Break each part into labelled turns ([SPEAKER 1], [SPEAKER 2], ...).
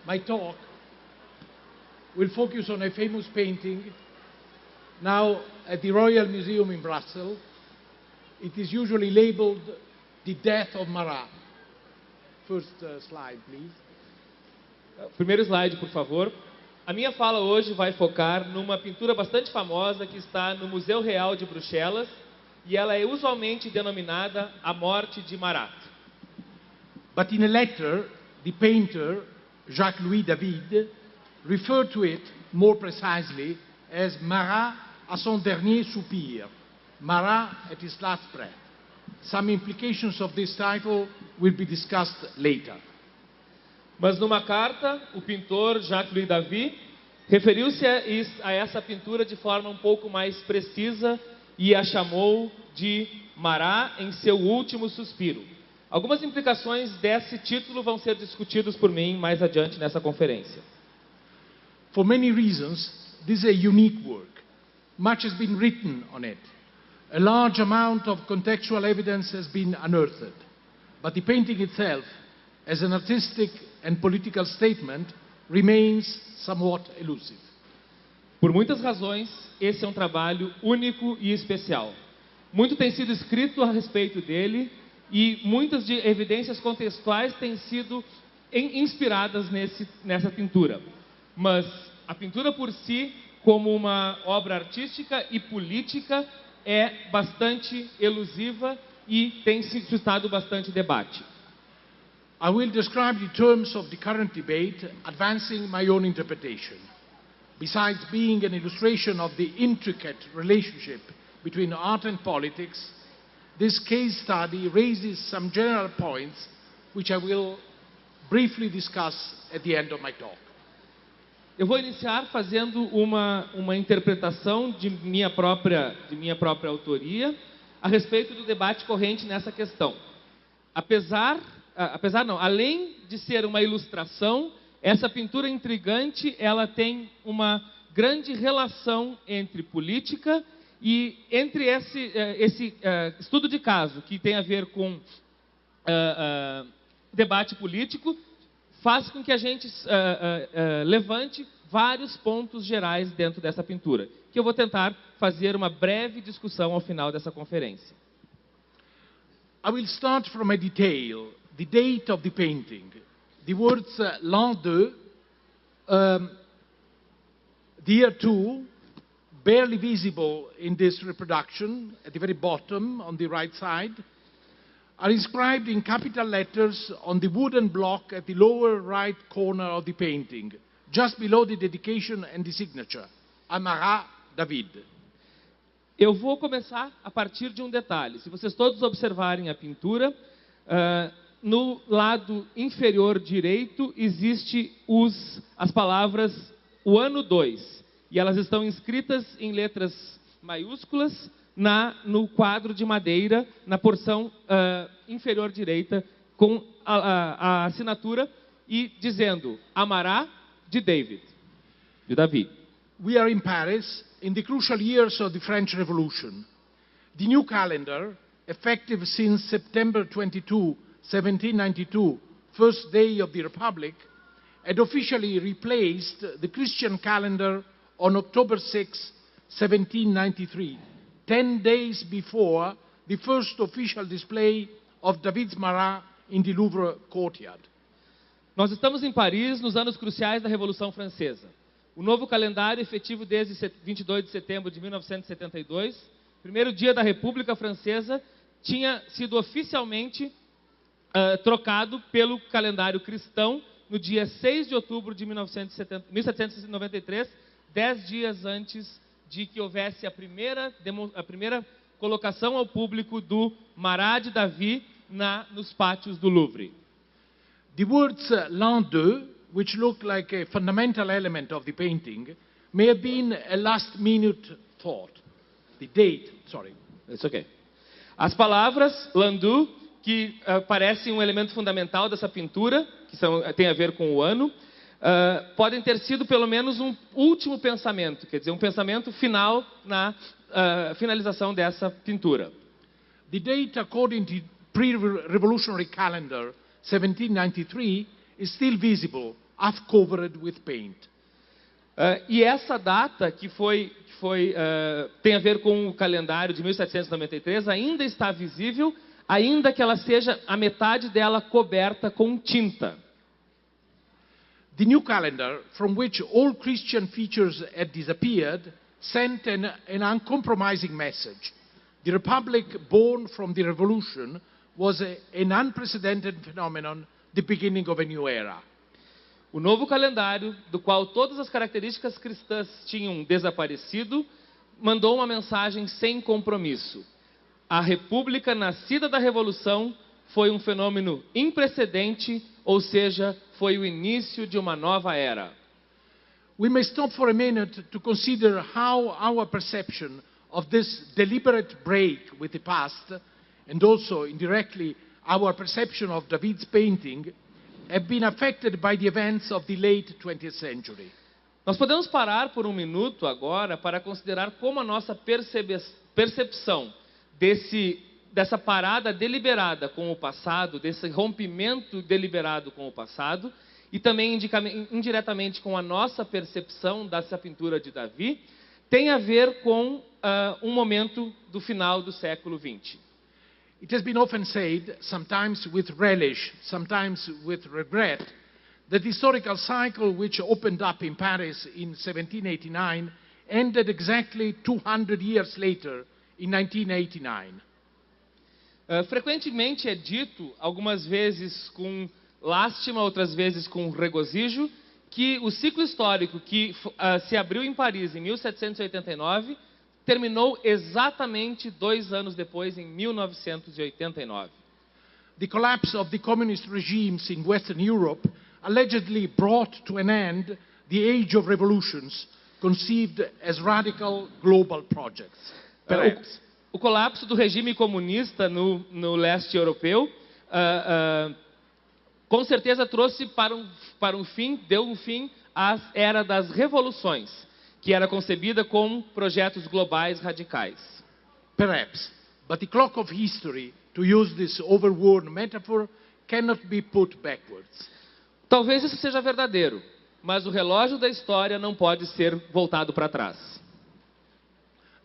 [SPEAKER 1] my talk will focus on a famous painting now at the Royal Museum in Brussels. It is usually labeled The Death of Marat. First slide, please.
[SPEAKER 2] Primeiro slide, por favor. A minha fala hoje vai focar numa pintura bastante famosa que está no Museu Real de Bruxelas e ela é usualmente denominada A Morte de Marat.
[SPEAKER 1] But in a letter, the painter, Jacques-Louis David, referred to it more precisely as Marat à son dernier soupir, Marat at his last breath. Some implications of this title will be discussed later.
[SPEAKER 2] Mas numa carta, o pintor Jacques-Louis David referiu-se a essa pintura de forma um pouco mais precisa e a chamou de Marat em seu último suspiro. Algumas implicações desse título vão ser discutidas por mim mais adiante nessa conferência.
[SPEAKER 1] For many reasons, this is a unique work. Much has been written on it. A large amount of contextual evidence has been unearthed. But the painting itself, as an artistic and political statement, remains somewhat elusive.
[SPEAKER 2] Por muitas razões, esse é um trabalho único e especial. Muito tem sido escrito a respeito dele e muitas de evidências contextuais têm sido inspiradas nessa pintura. Mas a pintura por si, como uma obra artística e política, é bastante elusiva e tem suscitado bastante debate.
[SPEAKER 1] I will describe the terms of the current debate, advancing my own interpretation. Besides being an illustration of the intricate relationship between art and politics, this case study raises some general points which I will briefly discuss at the end of my talk.
[SPEAKER 2] Eu vou iniciar fazendo uma interpretação de minha própria autoria a respeito do debate corrente nessa questão. Além de ser uma ilustração, essa pintura intrigante, ela tem uma grande relação entre política e entre esse estudo de caso, que tem a ver com debate político, faz com que a gente levante vários pontos gerais dentro dessa pintura, que eu vou tentar fazer uma breve discussão ao final dessa conferência.
[SPEAKER 1] I will start from a detail, the date of the painting. The words l'an 2, the year 2, barely visible in this reproduction, at the very bottom on the right side, are inscribed in capital letters on the wooden block at the lower right corner of the painting, just below the dedication and the signature, a Marat David.
[SPEAKER 2] Eu vou começar a partir de um detalhe. Se vocês todos observarem a pintura, no lado inferior direito existe as palavras o ano 2, e elas estão inscritas em letras maiúsculas no quadro de madeira, na porção inferior direita, com a assinatura e dizendo Marat de David.
[SPEAKER 1] We are in Paris in the crucial years of the French Revolution. The new calendar, effective since September 22, 1792, first day of the Republic, had officially replaced the Christian calendar on October 6, 1793, 10 days before the first official display of David's Marat in the Louvre courtyard.
[SPEAKER 2] Nós estamos em Paris nos anos cruciais da Revolução Francesa. O novo calendário, efetivo desde 22 de setembro de 1972, primeiro dia da República Francesa, tinha sido oficialmente trocado pelo calendário cristão no dia 6 de outubro de 1793, 10 dias antes de que houvesse a primeira colocação ao público do Marat de David nos pátios do Louvre.
[SPEAKER 1] The words l'an 2, which look like a fundamental element of the painting, may have been a last-minute thought. The date, sorry.
[SPEAKER 2] It's okay. As palavras l'an 2, que parecem um elemento fundamental dessa pintura, que tem a ver com o ano, podem ter sido pelo menos um último pensamento, quer dizer, um pensamento final na finalização dessa pintura.
[SPEAKER 1] The date, according to pre-revolutionary calendar 1793, is still visible half covered with paint.
[SPEAKER 2] E essa data, que tem a ver com o calendário de 1793, ainda está visível, ainda que ela seja a metade dela coberta com tinta.
[SPEAKER 1] The new calendar, from which all Christian features had disappeared, sent an uncompromising message. The Republic born from the Revolution was an unprecedented phenomenon, the beginning of a new era.
[SPEAKER 2] O novo calendário, do qual todas as características cristãs tinham desaparecido, mandou uma mensagem sem compromisso. A República nascida da Revolução foi um fenômeno imprecedente, ou seja, foi o início de uma nova era.
[SPEAKER 1] We may stop for a minute to consider how our perception of this deliberate break with the past, and also indirectly our perception of David's painting, have been affected by the events of the late 20th century.
[SPEAKER 2] Nós podemos parar por um minuto agora para considerar como a nossa percepção dessa parada deliberada com o passado, desse rompimento deliberado com o passado, e também indiretamente com a nossa percepção dessa pintura de Davi, tem a ver com um momento do final do século XX.
[SPEAKER 1] It has been often said, sometimes with relish, sometimes with regret, that the historical cycle which opened up in Paris in 1789 ended exactly 200 years later, in 1989.
[SPEAKER 2] Frequentemente é dito, algumas vezes com lástima, outras vezes com regozijo, que o ciclo histórico que se abriu em Paris em 1789 terminou exatamente 2 anos depois, em 1989.
[SPEAKER 1] The collapse of the communist regimes in Western Europe allegedly brought to an end the age of revolutions conceived as radical global projects.
[SPEAKER 2] O colapso do regime comunista no leste europeu com certeza trouxe deu um fim à era das revoluções, que era concebida como projetos globais radicais.
[SPEAKER 1] Perhaps, but the clock of history, to use this overworn metaphor, cannot be put backwards.
[SPEAKER 2] Talvez isso seja verdadeiro, mas o relógio da história não pode ser voltado para trás.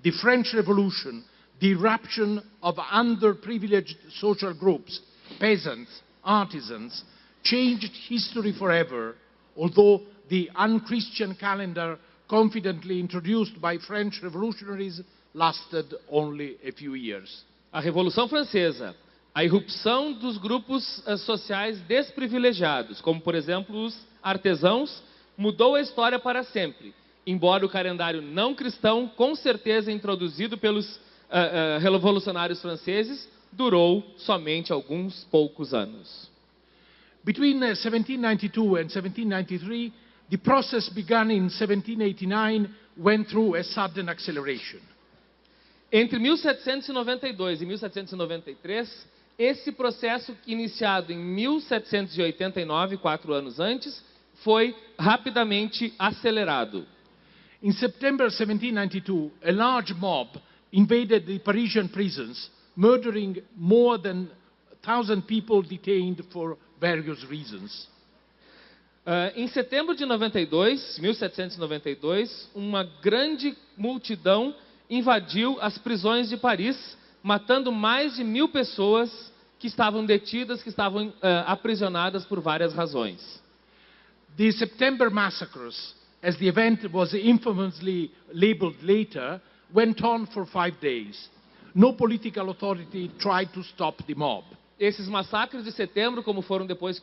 [SPEAKER 1] The French Revolution, the eruption of underprivileged social groups, peasants, artisans, changed history forever, although the unchristian calendar confidently introduced by French revolutionaries lasted only a few years.
[SPEAKER 2] A Revolução Francesa, a irrupção dos grupos sociais desprivilegiados, como por exemplo os artesãos, mudou a história para sempre, embora o calendário não cristão, com certeza introduzido pelos revolucionários franceses, durou somente alguns poucos anos.
[SPEAKER 1] Between 1792 and 1793, the process begun in 1789 went through a sudden acceleration.
[SPEAKER 2] Entre 1792 e 1793, esse processo iniciado em 1789, 4 anos antes, foi rapidamente acelerado.
[SPEAKER 1] In September 1792, a large mob invaded the Parisian prisons, murdering more than 1,000 people detained for various reasons.
[SPEAKER 2] Em setembro de 1792, uma grande multidão invadiu as prisões de Paris, matando mais de 1.000 pessoas que estavam detidas, que estavam aprisionadas por várias razões.
[SPEAKER 1] The September massacres, as the event was infamously labeled later, went on for 5 days. No political authority tried to stop the mob.
[SPEAKER 2] Esses massacres de setembro, como foram depois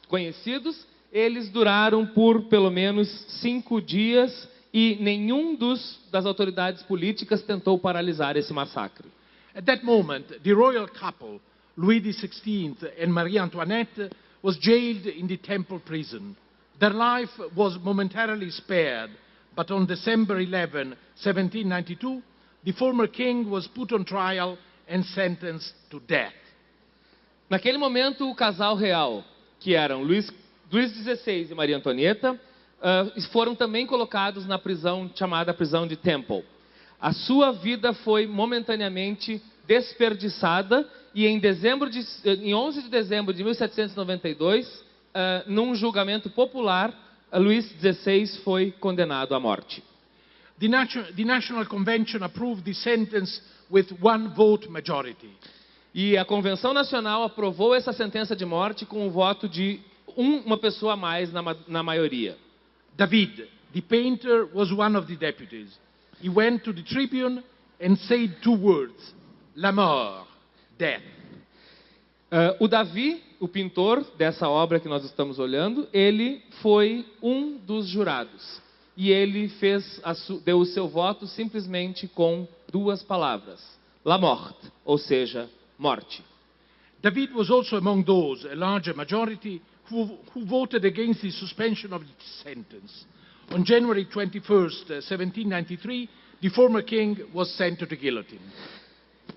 [SPEAKER 2] conhecidos, eles duraram por pelo menos 5 dias e nenhum das autoridades políticas tentou paralisar esse massacre.
[SPEAKER 1] At that moment, the royal couple, Louis XVI and Marie Antoinette, was jailed in the Temple prison. Their life was momentarily spared, but on December 11, 1792, the former king was put on trial and sentenced to death.
[SPEAKER 2] Naquele momento, o casal real, que eram Luís XVI e Maria Antonieta, foram também colocados na prisão chamada prisão de Temple. A sua vida foi momentaneamente desperdiçada e em 11 de dezembro de 1792, num julgamento popular, Luís XVI foi condenado à morte.
[SPEAKER 1] The National Convention approved the sentence with one vote majority.
[SPEAKER 2] E a Convenção Nacional aprovou essa sentença de morte com o voto de uma pessoa a mais na maioria.
[SPEAKER 1] David, the painter, was one of the deputies. He went to the tribune and said two words: la mort, death.
[SPEAKER 2] O Davi, o pintor dessa obra que nós estamos olhando, ele foi um dos jurados. E ele deu o seu voto simplesmente com duas palavras: la mort, ou seja, morte.
[SPEAKER 1] David was also among those, a larger majority, who voted against the suspension of the sentence. On January 21st, 1793, the former king was sent to the guillotine.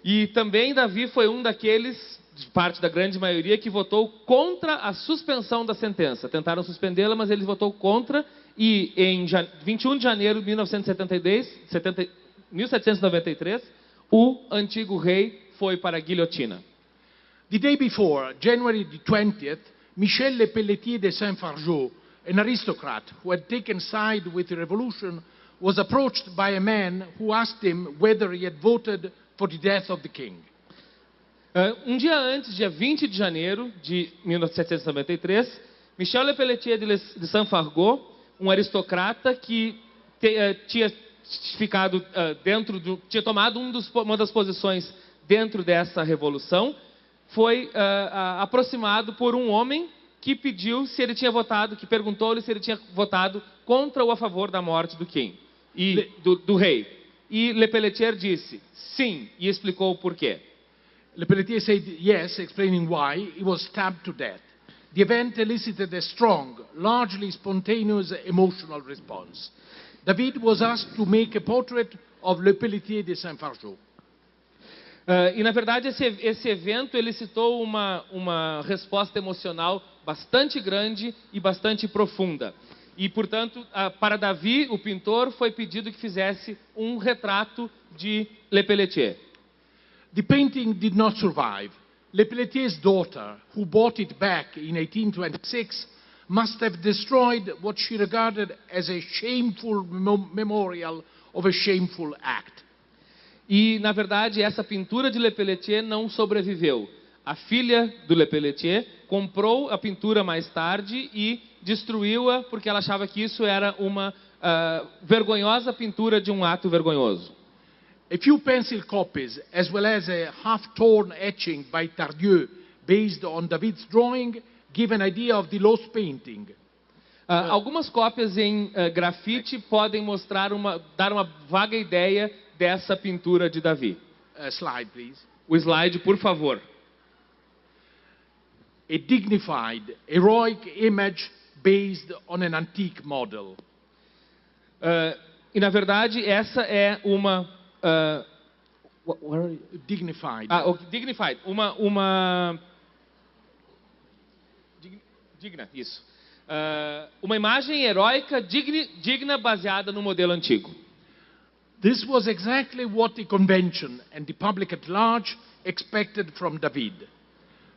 [SPEAKER 2] E também Davi foi um daqueles, de parte da grande maioria, que votou contra a suspensão da sentença. Tentaram suspendê-la, mas ele votou contra. E em 21 de janeiro de 1793, o antigo rei foi para a guilhotina.
[SPEAKER 1] The day before, January the 20th, Michel Le Pelletier de Saint-Fargeau, an aristocrat who had taken side with the revolution, was approached by a man who asked him whether he had voted for the death of the king.
[SPEAKER 2] Um dia antes, dia 20 de janeiro de 1793, Michel Le Pelletier de Saint-Fargeau, um aristocrata que tinha tomado uma das posições dentro dessa revolução, foi aproximado por um homem que pediu se ele tinha votado, que perguntou-lhe se ele tinha votado contra ou a favor da morte do king e do rei. E Le Pelletier disse sim e explicou o porquê.
[SPEAKER 1] Le Pelletier said yes, explaining why. He was stabbed to death. The event elicited a strong, largely spontaneous emotional response. David was asked to make a portrait of Le Pelletier de Saint-Fargeau.
[SPEAKER 2] E na verdade esse evento elicitou uma resposta emocional bastante grande e bastante profunda. E portanto, para Davi, o pintor, foi pedido que fizesse um retrato de Le Pelletier.
[SPEAKER 1] The painting did not survive. Le Pelletier's daughter, who bought it back in 1826, must have destroyed what she regarded as a shameful memorial of a shameful act.
[SPEAKER 2] E, na verdade, essa pintura de Le Pelletier não sobreviveu. A filha do Le Pelletier comprou a pintura mais tarde e destruiu-a porque ela achava que isso era uma vergonhosa pintura de um ato vergonhoso.
[SPEAKER 1] A few pencil copies, as well as a half-torn etching by Tardieu, based on David's drawing, give an idea of the lost painting.
[SPEAKER 2] Algumas cópias em grafite podem dar uma vaga ideia dessa pintura de Davi.
[SPEAKER 1] Slide, please.
[SPEAKER 2] O slide, por favor.
[SPEAKER 1] A dignified, heroic image based on an antique model.
[SPEAKER 2] E na verdade essa é uma
[SPEAKER 1] dignified.
[SPEAKER 2] Dignified. Digna, isso. Uma imagem heróica digna baseada no modelo antigo.
[SPEAKER 1] This was exactly what the convention and the public at large expected from David.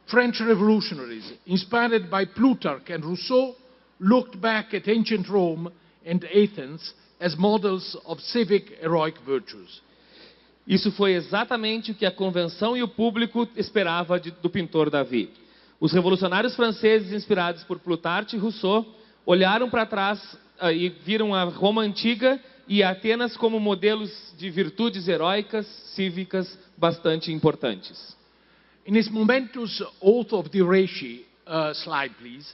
[SPEAKER 1] French revolutionaries, inspired by Plutarch and Rousseau, looked back at ancient Rome and Athens as models of civic heroic virtues.
[SPEAKER 2] Isso foi exatamente o que a convenção e o público esperava do pintor Davi. Os revolucionários franceses, inspirados por Plutarque e Rousseau, olharam para trás e viram a Roma antiga e Atenas como modelos de virtudes heróicas, cívicas, bastante importantes.
[SPEAKER 1] In his momentous Oath of the Rechi, slide please,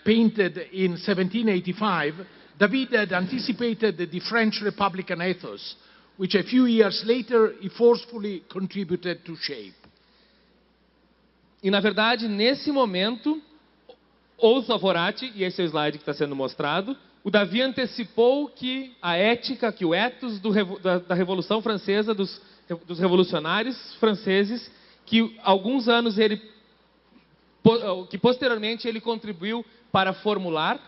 [SPEAKER 1] painted in 1785, David had anticipated the French Republican ethos, which a few years later he forcefully contributed to shape.
[SPEAKER 2] E na verdade, nesse momento, Oath of Horace, e esse é o slide que está sendo mostrado, o Davi antecipou que a ética, que o ethos da Revolução Francesa, dos revolucionários franceses, que alguns anos que posteriormente ele contribuiu para formular,